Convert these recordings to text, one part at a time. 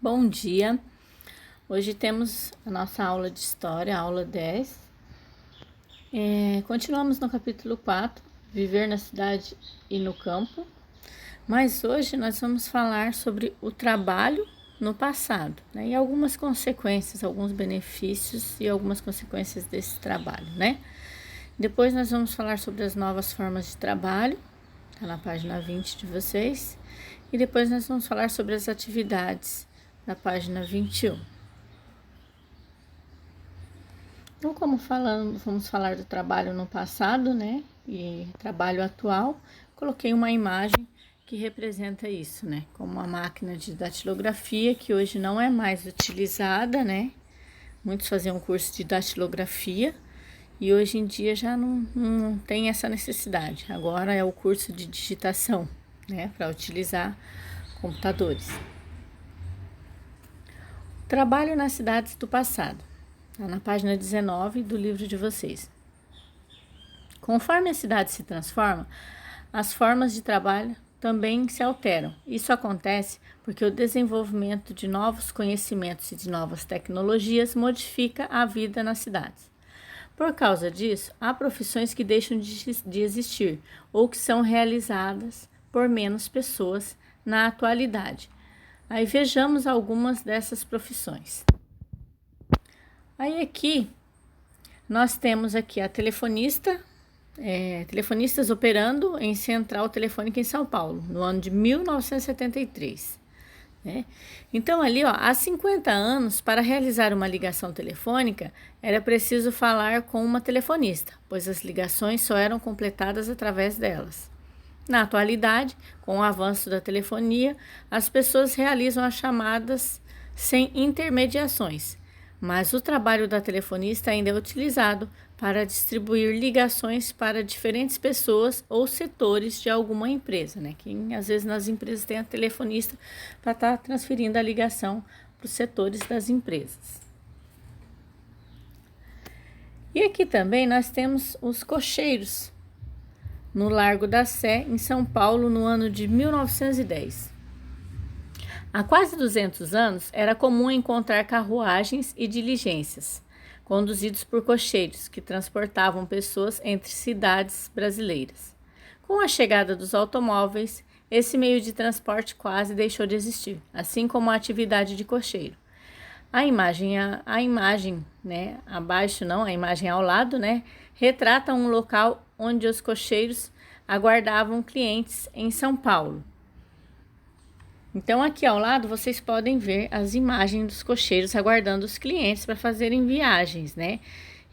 Bom dia! Hoje temos a nossa aula de História, aula 10. Continuamos no capítulo 4, Viver na Cidade e no Campo. Mas hoje nós vamos falar sobre o trabalho no passado, né? E algumas consequências, alguns benefícios e algumas consequências desse trabalho, né? Depois nós vamos falar sobre as novas formas de trabalho, tá na página 20 de vocês. E depois nós vamos falar sobre as atividades, na página 21. Então, vamos falar do trabalho no passado, né? E trabalho atual. Coloquei uma imagem que representa isso, né? Como uma máquina de datilografia que hoje não é mais utilizada, né? Muitos faziam curso de datilografia e hoje em dia já não tem essa necessidade. Agora é o curso de digitação, né? Para utilizar computadores. Trabalho nas cidades do passado. Está na página 19 do livro de vocês. Conforme a cidade se transforma, as formas de trabalho também se alteram. Isso acontece porque o desenvolvimento de novos conhecimentos e de novas tecnologias modifica a vida nas cidades. Por causa disso, há profissões que deixam de existir ou que são realizadas por menos pessoas na atualidade. Aí vejamos algumas dessas profissões. Aí aqui, nós temos aqui a telefonistas operando em central telefônica em São Paulo, no ano de 1973. Né? Então ali, há 50 anos, para realizar uma ligação telefônica, era preciso falar com uma telefonista, pois as ligações só eram completadas através delas. Na atualidade, com o avanço da telefonia, as pessoas realizam as chamadas sem intermediações, mas o trabalho da telefonista ainda é utilizado para distribuir ligações para diferentes pessoas ou setores de alguma empresa, né? Que às vezes nas empresas tem a telefonista para estar transferindo a ligação para os setores das empresas. E aqui também nós temos os cocheiros, no Largo da Sé, em São Paulo, no ano de 1910. Há quase 200 anos, era comum encontrar carruagens e diligências, conduzidos por cocheiros, que transportavam pessoas entre cidades brasileiras. Com a chegada dos automóveis, esse meio de transporte quase deixou de existir, assim como a atividade de cocheiro. A imagem, né, abaixo não, a imagem ao lado, né, retrata um local onde os cocheiros aguardavam clientes em São Paulo. Então aqui ao lado vocês podem ver as imagens dos cocheiros aguardando os clientes para fazerem viagens, né?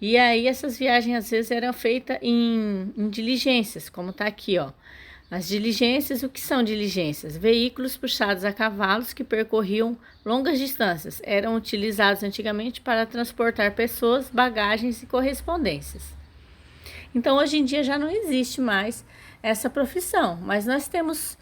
E aí essas viagens às vezes eram feitas em diligências, como está aqui, ó. As diligências, o que são diligências? Veículos puxados a cavalos que percorriam longas distâncias. Eram utilizados antigamente para transportar pessoas, bagagens e correspondências. Então, hoje em dia já não existe mais essa profissão, mas nós temos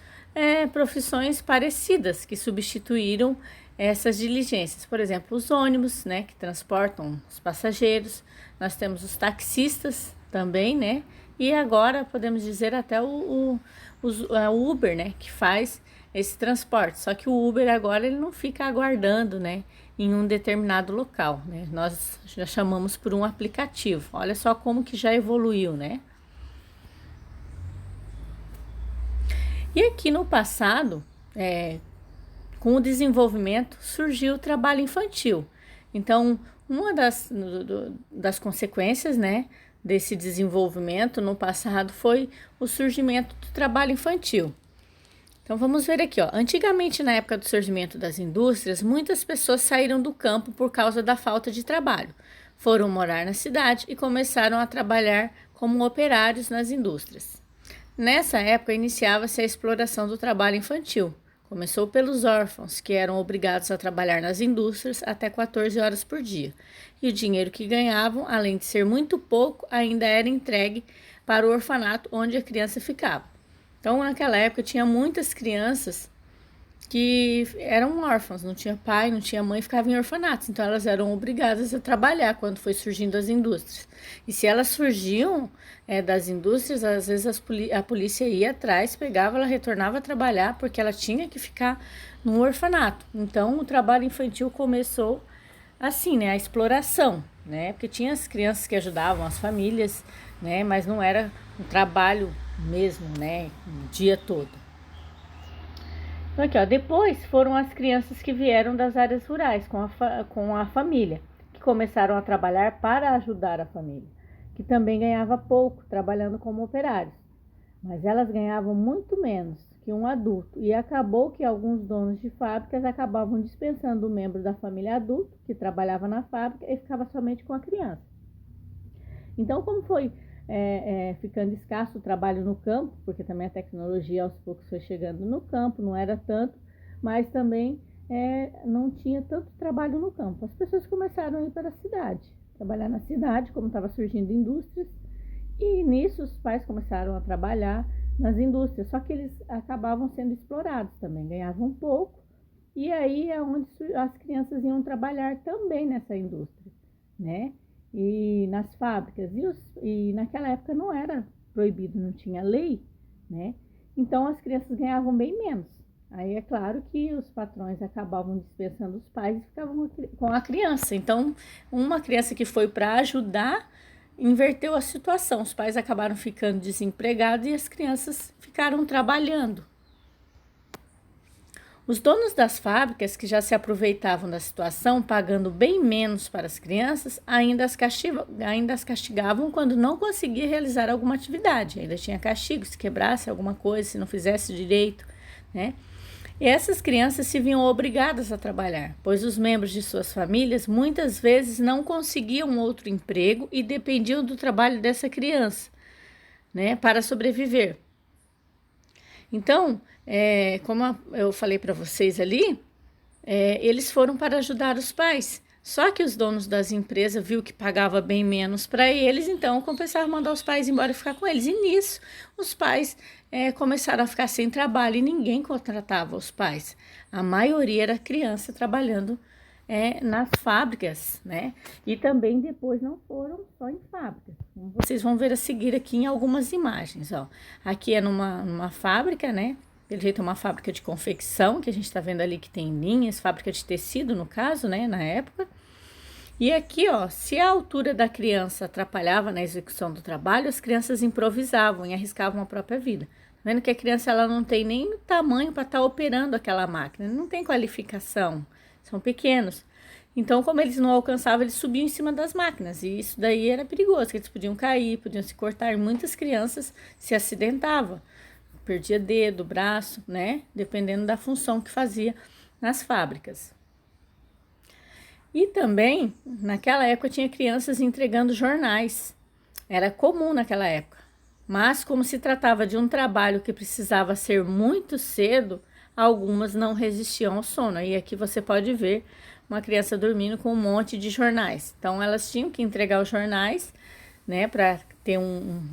profissões parecidas que substituíram essas diligências. Por exemplo, os ônibus, né, que transportam os passageiros. Nós temos os taxistas também, né? E agora podemos dizer até o Uber, né, que faz esse transporte. Só que o Uber agora ele não fica aguardando, né, em um determinado local, né? Nós já chamamos por um aplicativo. Olha só como que já evoluiu, né? E aqui no passado, com o desenvolvimento, surgiu o trabalho infantil. Então, uma das consequências, né, desse desenvolvimento no passado foi o surgimento do trabalho infantil. Então vamos ver aqui, ó. Antigamente, na época do surgimento das indústrias, muitas pessoas saíram do campo por causa da falta de trabalho. Foram morar na cidade e começaram a trabalhar como operários nas indústrias. Nessa época iniciava-se a exploração do trabalho infantil. Começou pelos órfãos, que eram obrigados a trabalhar nas indústrias até 14 horas por dia. E o dinheiro que ganhavam, além de ser muito pouco, ainda era entregue para o orfanato onde a criança ficava. Então, naquela época, tinha muitas crianças que eram órfãos, não tinha pai, não tinha mãe, ficavam em orfanatos. Então elas eram obrigadas a trabalhar quando foi surgindo as indústrias. E se elas surgiam das indústrias, às vezes a polícia ia atrás, pegava, ela retornava a trabalhar porque ela tinha que ficar no orfanato. Então o trabalho infantil começou assim, né, a exploração, né, porque tinha as crianças que ajudavam as famílias, né, mas não era um trabalho mesmo, né, o dia todo. Então aqui, ó, depois foram as crianças que vieram das áreas rurais com a família, que começaram a trabalhar para ajudar a família, que também ganhava pouco trabalhando como operários, mas elas ganhavam muito menos que um adulto e acabou que alguns donos de fábricas acabavam dispensando o membro da família adulto que trabalhava na fábrica e ficava somente com a criança. Então, como foi ficando escasso o trabalho no campo, porque também a tecnologia aos poucos foi chegando no campo, não era tanto, mas também não tinha tanto trabalho no campo. As pessoas começaram a ir para a cidade, trabalhar na cidade, como estava surgindo indústrias, e nisso os pais começaram a trabalhar nas indústrias, só que eles acabavam sendo explorados também, ganhavam pouco, e aí é onde as crianças iam trabalhar também nessa indústria, né? E nas fábricas, e naquela época não era proibido, não tinha lei, né? Então as crianças ganhavam bem menos. Aí é claro que os patrões acabavam dispensando os pais e ficavam com a criança. Então, uma criança que foi para ajudar inverteu a situação. Os pais acabaram ficando desempregados e as crianças ficaram trabalhando. Os donos das fábricas, que já se aproveitavam da situação, pagando bem menos para as crianças, ainda as castigavam quando não conseguia realizar alguma atividade. Ainda tinha castigo, se quebrasse alguma coisa, se não fizesse direito, né? E essas crianças se viam obrigadas a trabalhar, pois os membros de suas famílias muitas vezes não conseguiam outro emprego e dependiam do trabalho dessa criança, né, para sobreviver. Então, como eu falei para vocês ali, eles foram para ajudar os pais. Só que os donos das empresas viu que pagava bem menos para eles, então começaram a mandar os pais embora e ficar com eles. E nisso, os pais começaram a ficar sem trabalho e ninguém contratava os pais. A maioria era criança trabalhando nas fábricas, né? E também depois não foram só em fábricas. Vocês vão ver a seguir aqui em algumas imagens, ó. Aqui é numa fábrica, né? Pelo jeito é uma fábrica de confecção, que a gente está vendo ali que tem linhas, fábrica de tecido no caso, né? Na época. E aqui, ó, se a altura da criança atrapalhava na execução do trabalho, as crianças improvisavam e arriscavam a própria vida. Vendo que a criança ela não tem nem tamanho para estar operando aquela máquina, não tem qualificação, são pequenos. Então, como eles não alcançavam, eles subiam em cima das máquinas. E isso daí era perigoso, que eles podiam cair, podiam se cortar. E muitas crianças se acidentavam, perdia dedo, braço, né? Dependendo da função que fazia nas fábricas. E também, naquela época, tinha crianças entregando jornais. Era comum naquela época. Mas, como se tratava de um trabalho que precisava ser muito cedo, algumas não resistiam ao sono. E aqui você pode ver uma criança dormindo com um monte de jornais. Então, elas tinham que entregar os jornais, né, para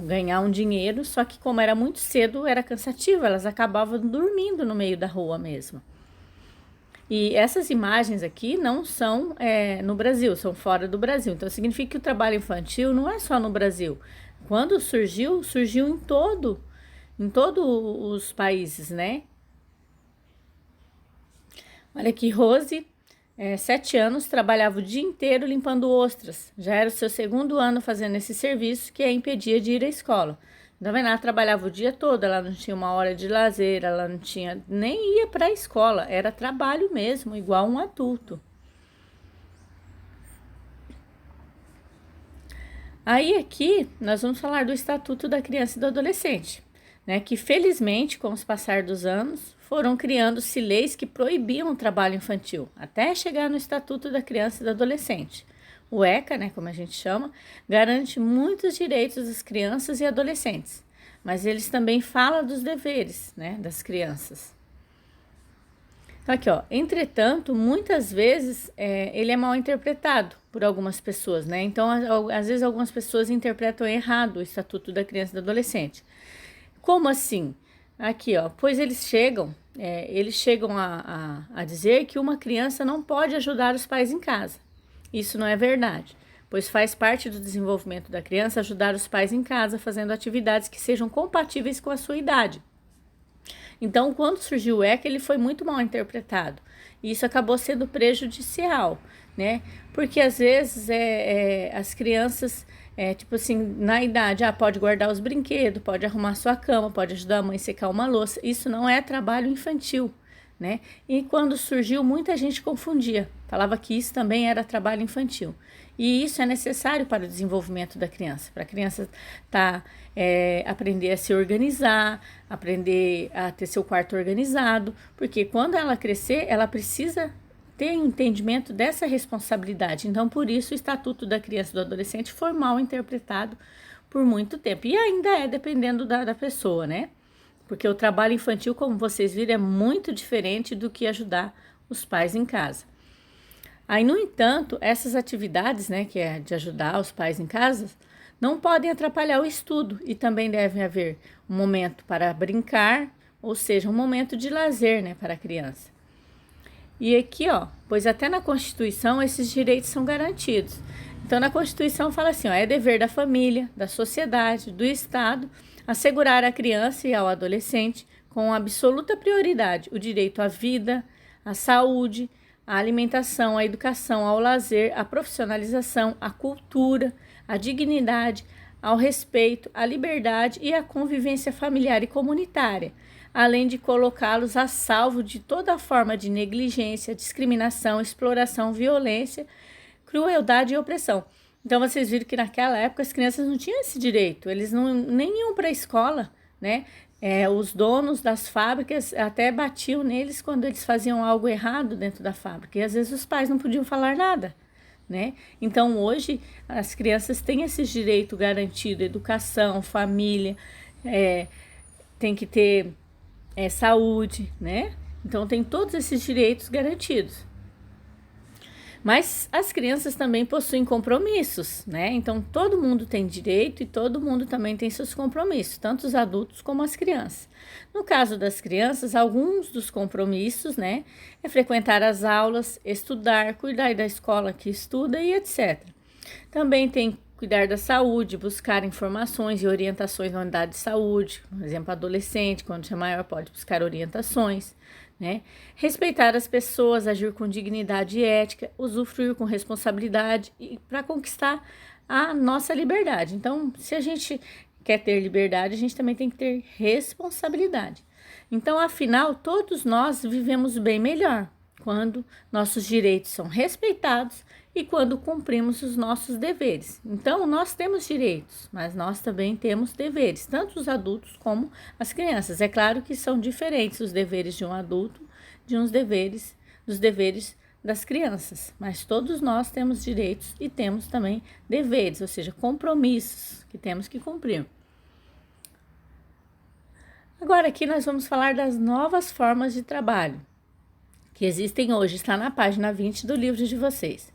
ganhar um dinheiro. Só que, como era muito cedo, era cansativo. Elas acabavam dormindo no meio da rua mesmo. E essas imagens aqui não são no Brasil, são fora do Brasil. Então, significa que o trabalho infantil não é só no Brasil. Quando surgiu em todos os países, né? Olha aqui, Rose, 7 anos, trabalhava o dia inteiro limpando ostras. Já era o seu segundo ano fazendo esse serviço que a impedia de ir à escola. Tá vendo? Ela trabalhava o dia todo, ela não tinha uma hora de lazer, ela não tinha, nem ia para a escola, era trabalho mesmo, igual um adulto. Aí aqui nós vamos falar do Estatuto da Criança e do Adolescente, né, que felizmente com o passar dos anos foram criando-se leis que proibiam o trabalho infantil, até chegar no Estatuto da Criança e do Adolescente. O ECA, né, como a gente chama, garante muitos direitos das crianças e adolescentes, mas eles também falam dos deveres, né, das crianças. Então aqui, ó, entretanto, muitas vezes ele é mal interpretado por algumas pessoas, né? Então, às vezes algumas pessoas interpretam errado o Estatuto da Criança e do Adolescente. Como assim? Aqui, ó, pois eles chegam a dizer que uma criança não pode ajudar os pais em casa. Isso não é verdade, pois faz parte do desenvolvimento da criança ajudar os pais em casa, fazendo atividades que sejam compatíveis com a sua idade. Então, quando surgiu o ECA, ele foi muito mal interpretado. E isso acabou sendo prejudicial, né? Porque às vezes as crianças, tipo assim, na idade, pode guardar os brinquedos, pode arrumar sua cama, pode ajudar a mãe a secar uma louça. Isso não é trabalho infantil, né? E quando surgiu, muita gente confundia, falava que isso também era trabalho infantil. E isso é necessário para o desenvolvimento da criança, para a criança aprender a se organizar, aprender a ter seu quarto organizado, porque quando ela crescer, ela precisa ter entendimento dessa responsabilidade. Então, por isso, o Estatuto da Criança e do Adolescente foi mal interpretado por muito tempo. E ainda é, dependendo da pessoa, né? Porque o trabalho infantil, como vocês viram, é muito diferente do que ajudar os pais em casa. Aí, no entanto, essas atividades, né, que é de ajudar os pais em casa, não podem atrapalhar o estudo e também deve haver um momento para brincar, ou seja, um momento de lazer, né, para a criança. E aqui, ó, pois até na Constituição esses direitos são garantidos. Então, na Constituição fala assim, ó, é dever da família, da sociedade, do Estado, assegurar à criança e ao adolescente, com absoluta prioridade, o direito à vida, à saúde, à alimentação, à educação, ao lazer, à profissionalização, à cultura, à dignidade, ao respeito, à liberdade e à convivência familiar e comunitária, além de colocá-los a salvo de toda forma de negligência, discriminação, exploração, violência, crueldade e opressão. Então, vocês viram que naquela época as crianças não tinham esse direito, eles nem iam para a escola, né? Os donos das fábricas até batiam neles quando eles faziam algo errado dentro da fábrica. E às vezes os pais não podiam falar nada, né? Então hoje as crianças têm esse direito garantido, educação, família, tem que ter saúde, né? Então tem todos esses direitos garantidos. Mas as crianças também possuem compromissos, né? Então todo mundo tem direito e todo mundo também tem seus compromissos, tanto os adultos como as crianças. No caso das crianças, alguns dos compromissos, né, é frequentar as aulas, estudar, cuidar da escola que estuda e etc. Também tem cuidar da saúde, buscar informações e orientações na unidade de saúde, por exemplo, adolescente, quando é maior, pode buscar orientações, né? Respeitar as pessoas, agir com dignidade e ética, usufruir com responsabilidade e para conquistar a nossa liberdade. Então, se a gente quer ter liberdade, a gente também tem que ter responsabilidade. Então, afinal, todos nós vivemos bem melhor quando nossos direitos são respeitados e quando cumprimos os nossos deveres. Então, nós temos direitos, mas nós também temos deveres, tanto os adultos como as crianças. É claro que são diferentes os deveres de um adulto dos deveres das crianças, mas todos nós temos direitos e temos também deveres, ou seja, compromissos que temos que cumprir. Agora aqui nós vamos falar das novas formas de trabalho que existem hoje, está na página 20 do livro de vocês.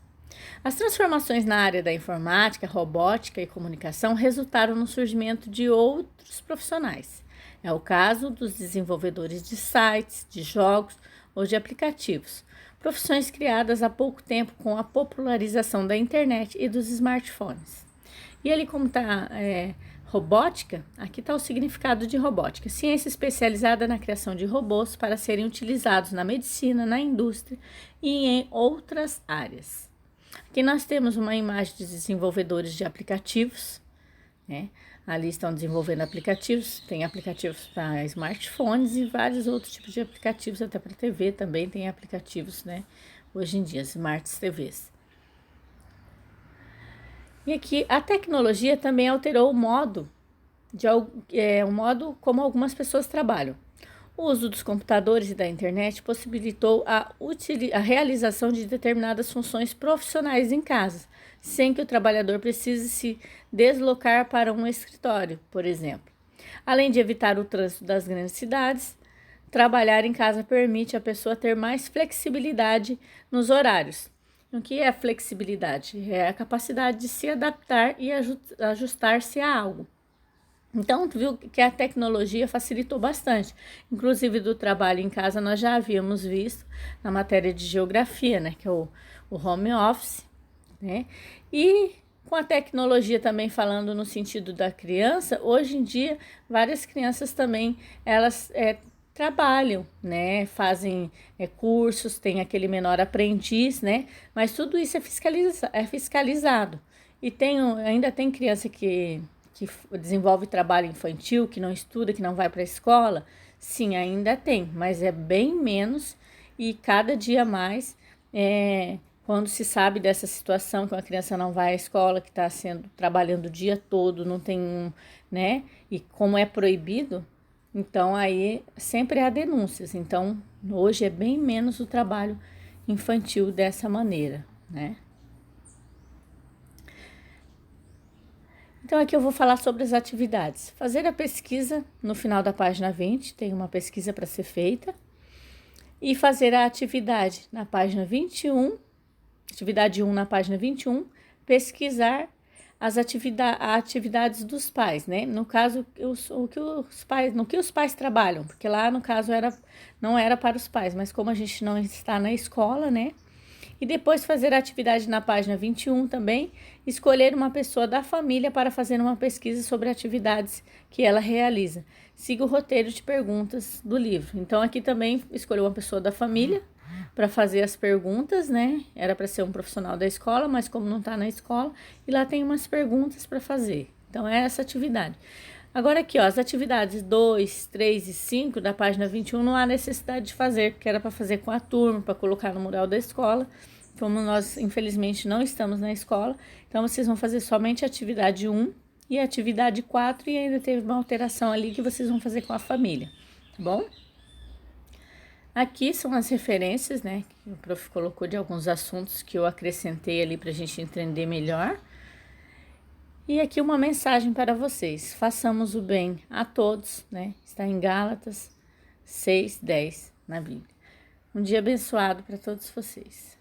As transformações na área da informática, robótica e comunicação resultaram no surgimento de outros profissionais. É o caso dos desenvolvedores de sites, de jogos ou de aplicativos, profissões criadas há pouco tempo com a popularização da internet e dos smartphones. E ele, como está robótica, aqui está o significado de robótica, ciência especializada na criação de robôs para serem utilizados na medicina, na indústria e em outras áreas. Aqui nós temos uma imagem de desenvolvedores de aplicativos, né? Ali estão desenvolvendo aplicativos, tem aplicativos para smartphones e vários outros tipos de aplicativos, até para TV também tem aplicativos, né? Hoje em dia, Smart TVs. E aqui a tecnologia também alterou o modo como algumas pessoas trabalham. O uso dos computadores e da internet possibilitou a realização de determinadas funções profissionais em casa, sem que o trabalhador precise se deslocar para um escritório, por exemplo. Além de evitar o trânsito das grandes cidades, trabalhar em casa permite a pessoa ter mais flexibilidade nos horários. O que é flexibilidade? É a capacidade de se adaptar e ajustar-se a algo. Então, viu que a tecnologia facilitou bastante. Inclusive, do trabalho em casa, nós já havíamos visto na matéria de geografia, né? Que é o home office, né? E com a tecnologia também falando no sentido da criança, hoje em dia, várias crianças também, elas trabalham, né? Fazem cursos, tem aquele menor aprendiz, né? Mas tudo isso é fiscalizado. E ainda tem criança que desenvolve trabalho infantil, que não estuda, que não vai para a escola, sim, ainda tem, mas é bem menos e cada dia mais, quando se sabe dessa situação, que uma criança não vai à escola, que está trabalhando o dia todo, não tem né? E como é proibido, então aí sempre há denúncias. Então, hoje é bem menos o trabalho infantil dessa maneira, né? Então, aqui eu vou falar sobre as atividades. Fazer a pesquisa no final da página 20, tem uma pesquisa para ser feita. E fazer a atividade na página 21, atividade 1 na página 21, pesquisar as atividades dos pais, né? No caso, no que os pais trabalham, porque lá no caso não era para os pais, mas como a gente não está na escola, né? E depois fazer a atividade na página 21 também, escolher uma pessoa da família para fazer uma pesquisa sobre atividades que ela realiza. Siga o roteiro de perguntas do livro. Então aqui também escolheu uma pessoa da família para fazer as perguntas, né? Era para ser um profissional da escola, mas como não está na escola, e lá tem umas perguntas para fazer. Então é essa atividade. Agora aqui, ó, as atividades 2, 3 e 5 da página 21 não há necessidade de fazer, porque era para fazer com a turma, para colocar no mural da escola. Como nós, infelizmente, não estamos na escola, então vocês vão fazer somente a atividade 1 e a atividade 4 e ainda teve uma alteração ali que vocês vão fazer com a família, tá bom? Aqui são as referências, né, que o prof colocou de alguns assuntos que eu acrescentei ali para a gente entender melhor. E aqui uma mensagem para vocês: façamos o bem a todos, né? Está em Gálatas 6:10 na Bíblia. Um dia abençoado para todos vocês.